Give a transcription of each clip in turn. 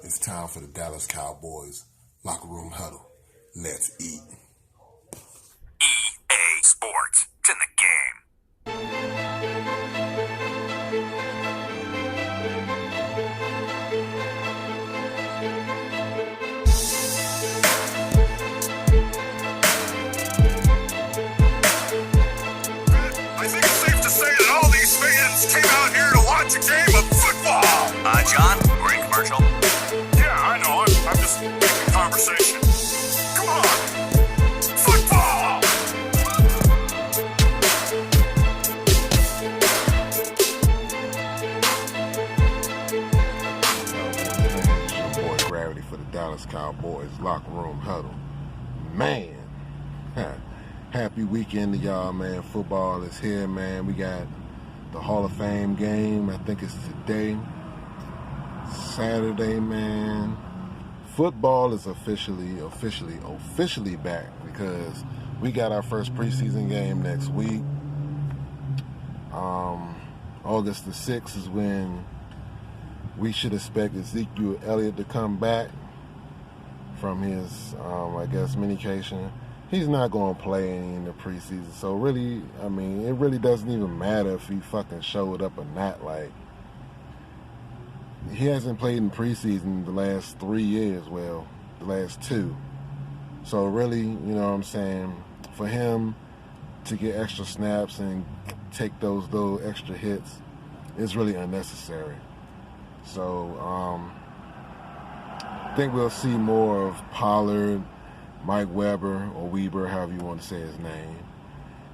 It's time for the Dallas Cowboys locker room huddle. Let's eat. EA Sports. It's in the game. I think it's safe to say that all these fans came out here to watch a game of football. John, great commercial. Yeah, I know. I'm just making conversation. Come on. Football! It's your boy Gravity for the Dallas Cowboys locker room huddle. Man, happy weekend to y'all, man. Football is here, man. We got the Hall of Fame game. I think it's today, Saturday, man. Football is officially back because we got our first preseason game next week. August the 6th is when we should expect Zeke to come back from his, medication. He's not going to play any in the preseason. So really, it really doesn't even matter if he fucking showed up or not. Like, he hasn't played in preseason the last 3 years. Well, the last 2. So really, you know what I'm saying, for him to get extra snaps and take those little extra hits is really unnecessary. So I think we'll see more of Pollard, Mike Weber, or Weber, however you want to say his name,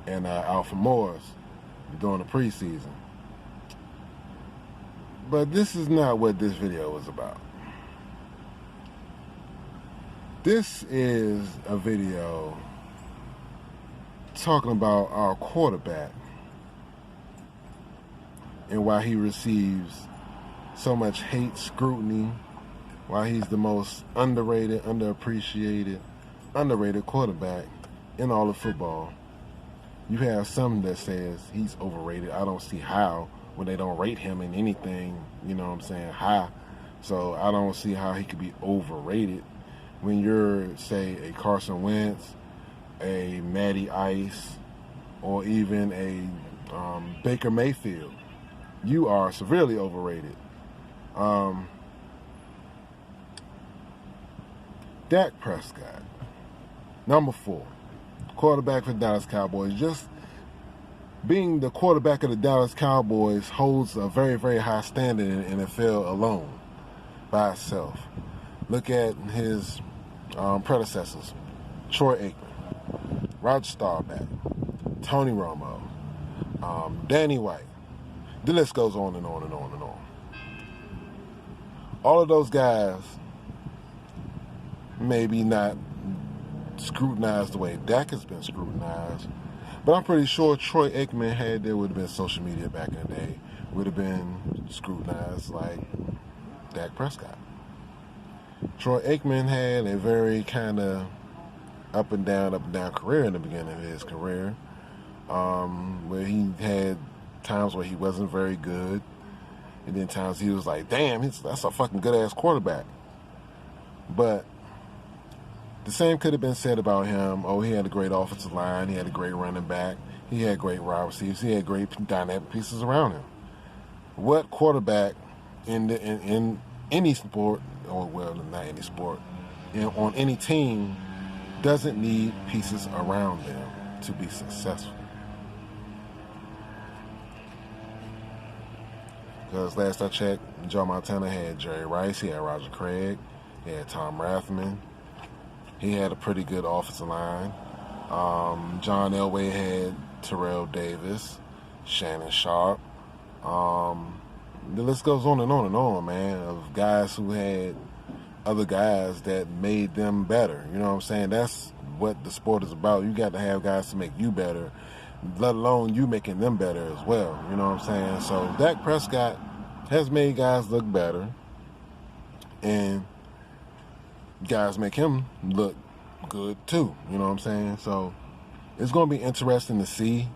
and Alfred Morris during the preseason. But this is not what this video is about. This is a video talking about our quarterback and why he receives so much hate, scrutiny, why he's the most underrated, underappreciated, underrated quarterback in all of football. You have some that says he's overrated. I don't see how when they don't rate him in anything, you know what I'm saying, high. So I don't see how he could be overrated when you're, say, a Carson Wentz, a Matty Ice, or even a Baker Mayfield. You are severely overrated. Dak Prescott, number 4, quarterback for the Dallas Cowboys. Just being the quarterback of the Dallas Cowboys holds a very, very high standard in the NFL alone, by itself. Look at his predecessors: Troy Aikman, Roger Staubach, Tony Romo, Danny White. The list goes on and on and on and on. All of those guys maybe not scrutinized the way Dak has been scrutinized, but I'm pretty sure Troy Aikman there would have been social media back in the day, would have been scrutinized like Dak Prescott. Troy Aikman had a very kind of up and down career in the beginning of his career, where he had times where he wasn't very good, and then times he was like, damn, that's a fucking good-ass quarterback. But the same could have been said about him. Oh, he had a great offensive line. He had a great running back. He had great wide receivers. He had great dynamic pieces around him. What quarterback in any sport, or well, not any sport, on any team doesn't need pieces around them to be successful? Because last I checked, Joe Montana had Jerry Rice. He had Roger Craig. He had Tom Rathman. He had a pretty good offensive line. John Elway had Terrell Davis, Shannon Sharp. The list goes on and on and on, man, of guys who had other guys that made them better. You know what I'm saying? That's what the sport is about. You got to have guys to make you better, let alone you making them better as well. You know what I'm saying? So Dak Prescott has made guys look better, and guys make him look good too. You know what I'm saying? So it's going to be interesting to see.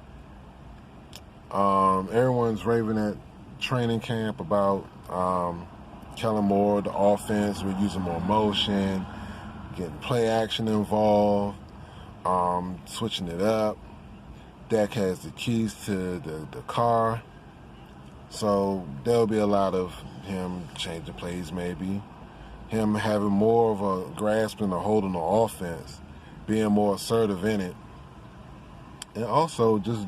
Everyone's raving at training camp about Kellen Moore, the offense, we're using more motion, getting play action involved, switching it up. Dak has the keys to the car. So there'll be a lot of him changing plays maybe. Him having more of a grasp and a hold on the offense, being more assertive in it. And also just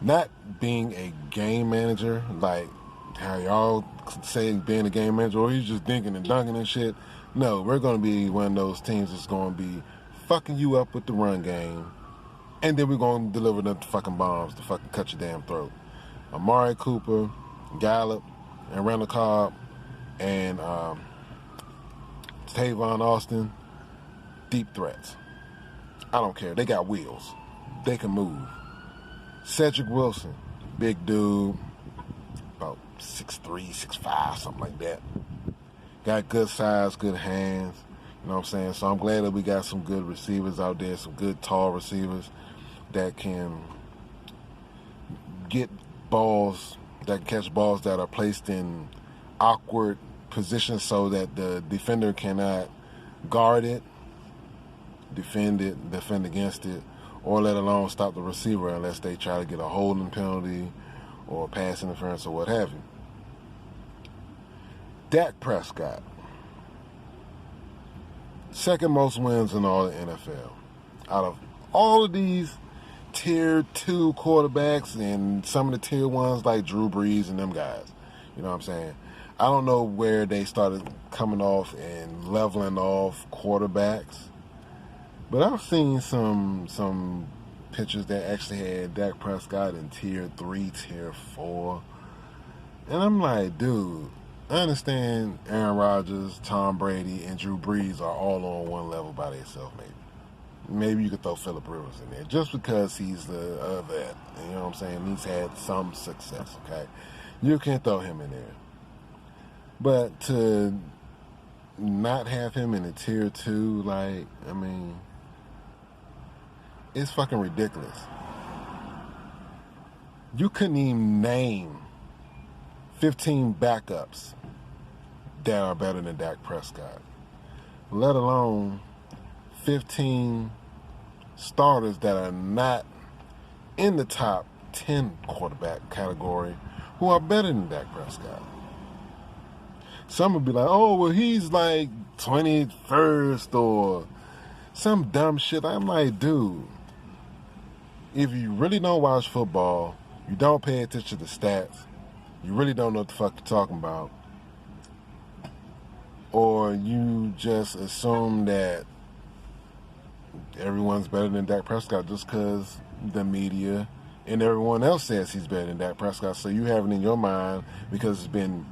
not being a game manager, like how y'all say being a game manager, or he's just dinking and dunking and shit. No, we're going to be one of those teams that's going to be fucking you up with the run game, and then we're going to deliver the fucking bombs to fucking cut your damn throat. Amari Cooper, Gallup, and Randall Cobb, and Tavon Austin, deep threats. I don't care. They got wheels. They can move. Cedric Wilson, big dude, about 6'3", 6'5", something like that. Got good size, good hands. You know what I'm saying? So I'm glad that we got some good receivers out there, some good tall receivers that can get balls, that can catch balls that are placed in awkward positions so that the defender cannot guard it, defend against it, or let alone stop the receiver unless they try to get a holding penalty or pass interference or what have you. Dak Prescott, second most wins in all the NFL. Out of all of these tier 2 quarterbacks and some of the tier 1s like Drew Brees and them guys, you know what I'm saying? I don't know where they started coming off and leveling off quarterbacks, but I've seen some pictures that actually had Dak Prescott in tier 3, tier 4. And I'm like, dude, I understand Aaron Rodgers, Tom Brady, and Drew Brees are all on one level by themselves, maybe. Maybe you could throw Phillip Rivers in there just because he's the vet. You know what I'm saying? He's had some success, okay? You can throw him in there. But to not have him in a tier 2, like, I mean, it's fucking ridiculous. You couldn't even name 15 backups that are better than Dak Prescott, let alone 15 starters that are not in the top 10 quarterback category who are better than Dak Prescott. Some would be like, oh, well, he's like 21st or some dumb shit. I'm like, dude, if you really don't watch football, you don't pay attention to the stats, you really don't know what the fuck you're talking about, or you just assume that everyone's better than Dak Prescott just because the media and everyone else says he's better than Dak Prescott, so you have it in your mind because it's been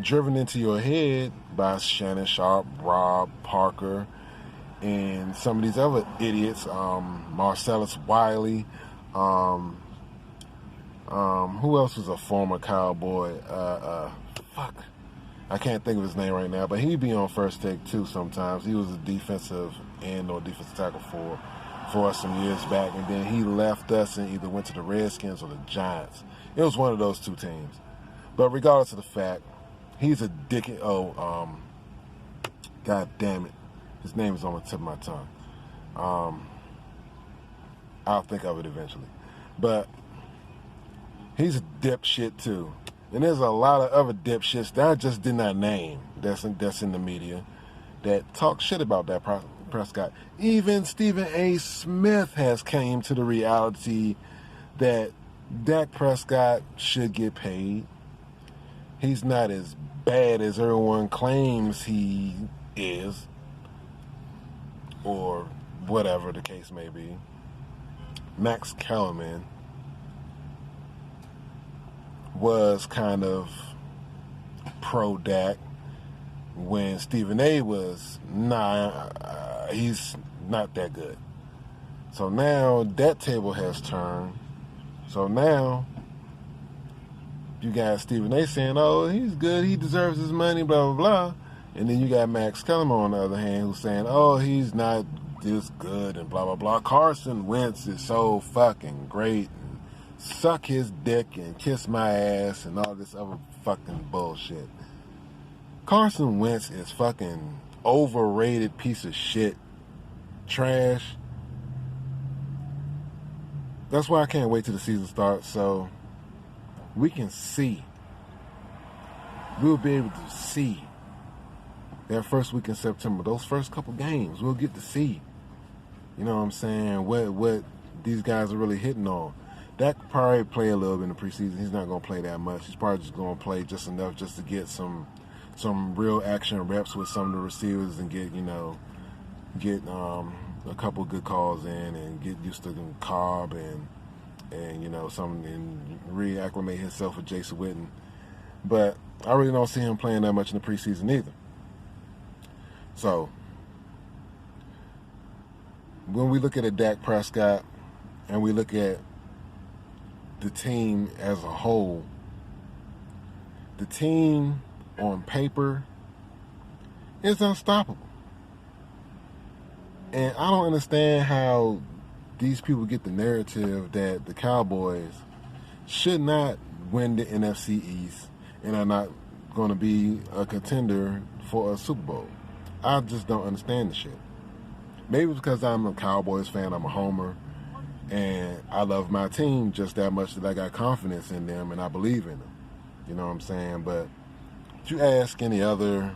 driven into your head by Shannon Sharp, Rob Parker, and some of these other idiots, Marcellus Wiley, who else was a former Cowboy? I can't think of his name right now, but he'd be on First Take too sometimes. He was a defensive end or defensive tackle for us some years back, and then he left us and either went to the Redskins or the Giants. It was one of those two teams. But regardless of the fact, he's a dick. God damn it. His name is on the tip of my tongue. I'll think of it eventually. But he's a dipshit too. And there's a lot of other dipshits that I just did not name that's in the media that talk shit about Dak Prescott. Even Stephen A. Smith has came to the reality that Dak Prescott should get paid. He's not as bad as everyone claims he is, or whatever the case may be. Max Kellerman was kind of pro-Dak when Stephen A. was, he's not that good. So now that table has turned. So now you got Stephen A. saying, oh, he's good, he deserves his money, blah, blah, blah. And then you got Max Kellerman on the other hand who's saying, oh, he's not this good and blah, blah, blah. Carson Wentz is so fucking great. And suck his dick and kiss my ass and all this other fucking bullshit. Carson Wentz is fucking overrated piece of shit. Trash. That's why I can't wait till the season starts, so we can see. We'll be able to see that first week in September, those first couple games, we'll get to see. You know what I'm saying? What these guys are really hitting on. Dak probably play a little bit in the preseason. He's not going to play that much. He's probably just going to play just enough just to get some real action reps with some of the receivers and get a couple good calls in and get used to Cobb and reacclimate himself with Jason Witten. But I really don't see him playing that much in the preseason either. So when we look at a Dak Prescott and we look at the team as a whole, the team on paper is unstoppable. And I don't understand how these people get the narrative that the Cowboys should not win the NFC East and are not going to be a contender for a Super Bowl. I just don't understand the shit. Maybe it's because I'm a Cowboys fan, I'm a homer, and I love my team just that much that I got confidence in them and I believe in them. You know what I'm saying? But if you ask any other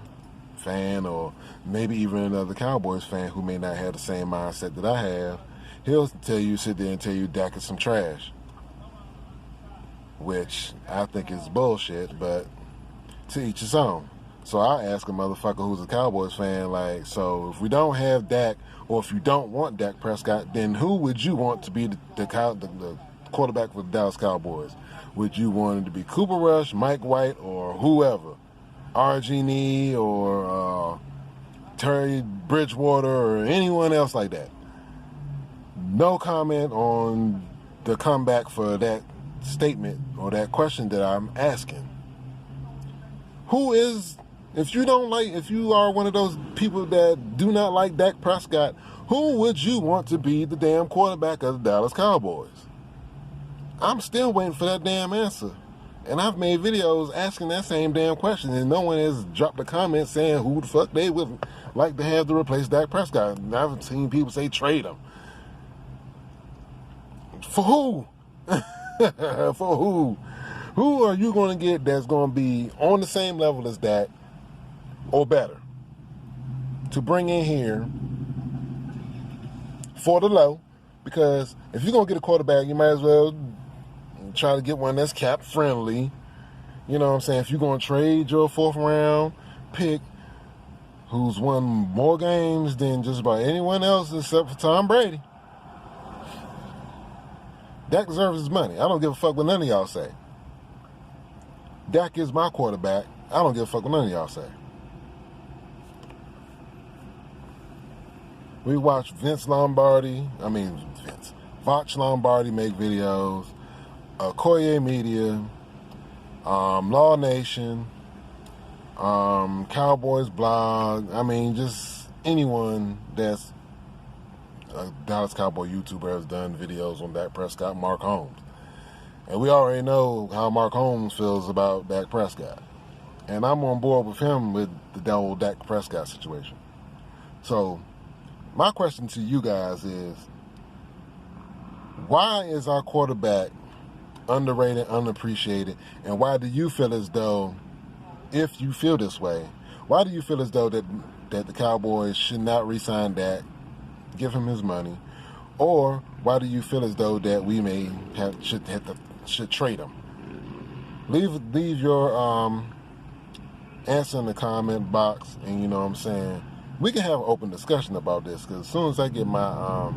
fan or maybe even another Cowboys fan who may not have the same mindset that I have, he'll sit there and tell you Dak is some trash. Which I think is bullshit, but to each his own. So I ask a motherfucker who's a Cowboys fan, like, so if we don't have Dak, or if you don't want Dak Prescott, then who would you want to be the quarterback for the Dallas Cowboys? Would you want it to be Cooper Rush, Mike White, or whoever? RG or Terry Bridgewater or anyone else like that? No comment on the comeback for that statement or that question that I'm asking. If you are one of those people that do not like Dak Prescott, who would you want to be the damn quarterback of the Dallas Cowboys? I'm still waiting for that damn answer. And I've made videos asking that same damn question, and no one has dropped a comment saying who the fuck they would like to have to replace Dak Prescott. And I've seen people say trade him. For who? For who? Who are you going to get that's going to be on the same level as Dak or better to bring in here for the low? Because if you're going to get a quarterback, you might as well try to get one that's cap friendly. You know what I'm saying? If you're going to trade your 4th round pick who's won more games than just about anyone else except for Tom Brady, Dak deserves his money. I don't give a fuck what none of y'all say. Dak is my quarterback. I don't give a fuck what none of y'all say. We watch Voch Lombardi make videos, Koye Media, Law Nation, Cowboys blog. Just anyone that's a Dallas Cowboy YouTuber has done videos on Dak Prescott, Mark Holmes. And we already know how Mark Holmes feels about Dak Prescott. And I'm on board with him with the whole Dak Prescott situation. So my question to you guys is, why is our quarterback underrated, unappreciated, and why do you feel as though, if you feel this way, why do you feel as though that the Cowboys should not re-sign Dak, give him his money, or why do you feel as though that we should trade him? Leave your answer in the comment box, and you know what I'm saying, we can have an open discussion about this, because as soon as I get my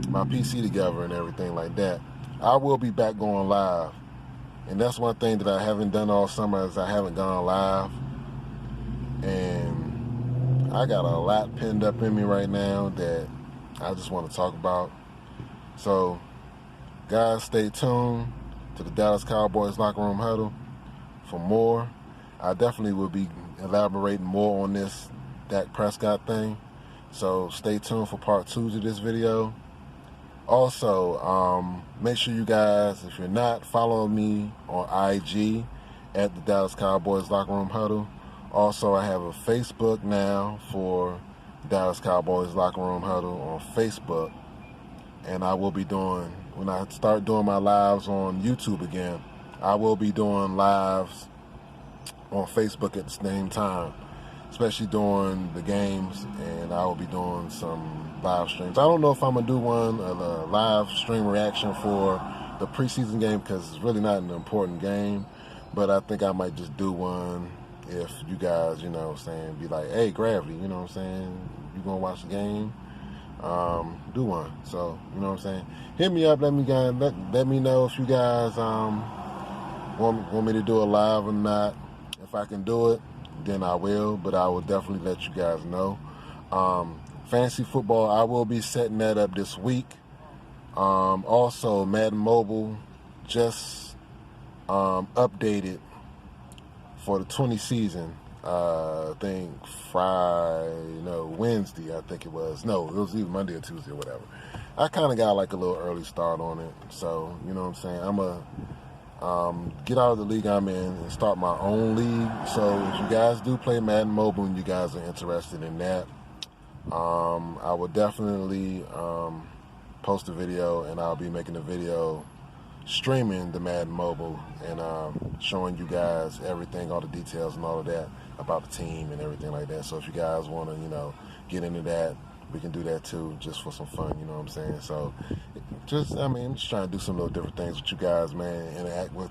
my PC together and everything like that, I will be back going live. And that's one thing that I haven't done all summer, is I haven't gone live. And I got a lot pinned up in me right now that I just want to talk about. So, guys, stay tuned to the Dallas Cowboys Locker Room Huddle for more. I definitely will be elaborating more on this Dak Prescott thing. So, stay tuned for part 2 to this video. Also, make sure you guys, if you're not, follow me on IG at the Dallas Cowboys Locker Room Huddle, Also, I have a Facebook now for Dallas Cowboys Locker Room Huddle on Facebook. And I will be doing, when I start doing my lives on YouTube again, I will be doing lives on Facebook at the same time, especially during the games, and I will be doing some live streams. I don't know if I'm going to do one, a live stream reaction for the preseason game, because it's really not an important game, but I think I might just do one if you guys, you know what I'm saying, be like, hey, Gravity, you know what I'm saying, you going to watch the game? Do one. So, you know what I'm saying? Hit me up, let me know if you guys want me to do a live or not. If I can do it, then I will, but I will definitely let you guys know. Fantasy football, I will be setting that up this week. Also, Madden Mobile just updated for the 20 season. I think Wednesday, I think it was. No, it was either Monday or Tuesday or whatever. I kind of got like a little early start on it. So, you know what I'm saying? I'm going to get out of the league I'm in and start my own league. So if you guys do play Madden Mobile and you guys are interested in that, I will definitely post a video, and I'll be making a video streaming the Madden Mobile and showing you guys everything, all the details and all of that about the team and everything like that. So if you guys want to, you know, get into that, we can do that too, just for some fun, you know what I'm saying? So I'm just trying to do some little different things with you guys, man, interact with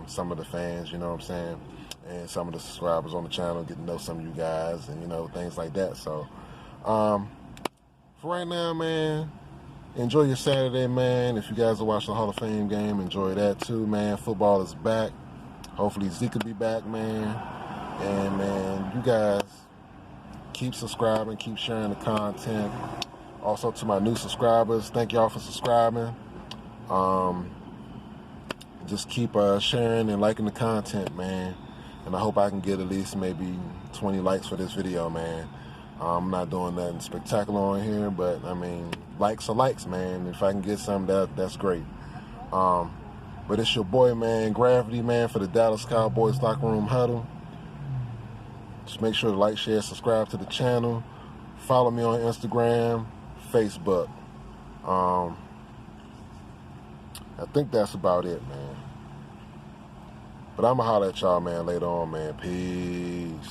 some of the fans, you know what I'm saying, and some of the subscribers on the channel, get to know some of you guys and, you know, things like that. So for right now, man, enjoy your Saturday, man. If you guys are watching the Hall of Fame game, enjoy that too, man. Football is back. Hopefully Zeke will be back, man. And, man, you guys keep subscribing, keep sharing the content. Also, to my new subscribers, thank y'all for subscribing. Just keep sharing and liking the content, man. And I hope I can get at least maybe 20 likes for this video, man. I'm not doing nothing spectacular on here, but, I mean, likes are likes, man. If I can get some, that's great. But it's your boy, man, Gravity, man, for the Dallas Cowboys Locker Room Huddle. Just make sure to like, share, subscribe to the channel. Follow me on Instagram, Facebook. I think that's about it, man. But I'm going to holler at y'all, man, later on, man. Peace.